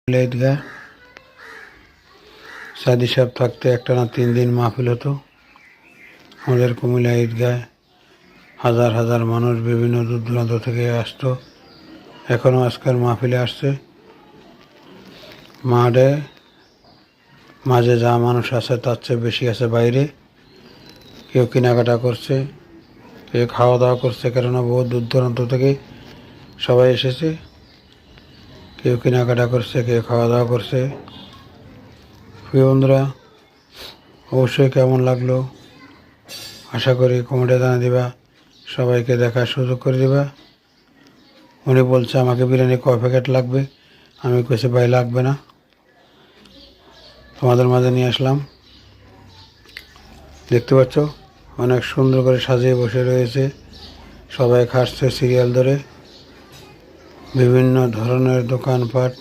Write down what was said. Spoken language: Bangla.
ঈদগাহ সাদি সাহেব থাকতে একটানা 3 দিন মাহফিল হতো। আমাদের কুমিল্লা ঈদগায় হাজার হাজার মানুষ বিভিন্ন দূর দূরান্ত থেকে আসতো। এখনও আজকের মাহফিলে আসছে। মাঠে মাঝে যা মানুষ আছে তার চেয়ে বেশি আছে বাইরে। কেউ কেনাকাটা করছে, কেউ খাওয়া দাওয়া করছে, কেননা বহু দূর দূরান্ত থেকে সবাই এসেছে। কেউ কেনাকাটা করছে, কেউ খাওয়া দাওয়া করছে। প্রিয় বন্ধুরা, অবশ্যই কেমন লাগলো আশা করি কমেন্টে জানিয়ে দিবা, সবাইকে দেখার সুযোগ করে দিবা। উনি বলছে আমাকে বিরিয়ানি কয় প্যাকেট লাগবে, আমি কইছি ভাই লাগবে না, তোমাদের মাঝে নিয়ে আসলাম। দেখতে পাচ্ছ অনেক সুন্দর করে সাজিয়ে বসে রয়েছে, সবাই খাচ্ছে সিরিয়াল ধরে। বিভিন্ন ধরনের দোকানপাট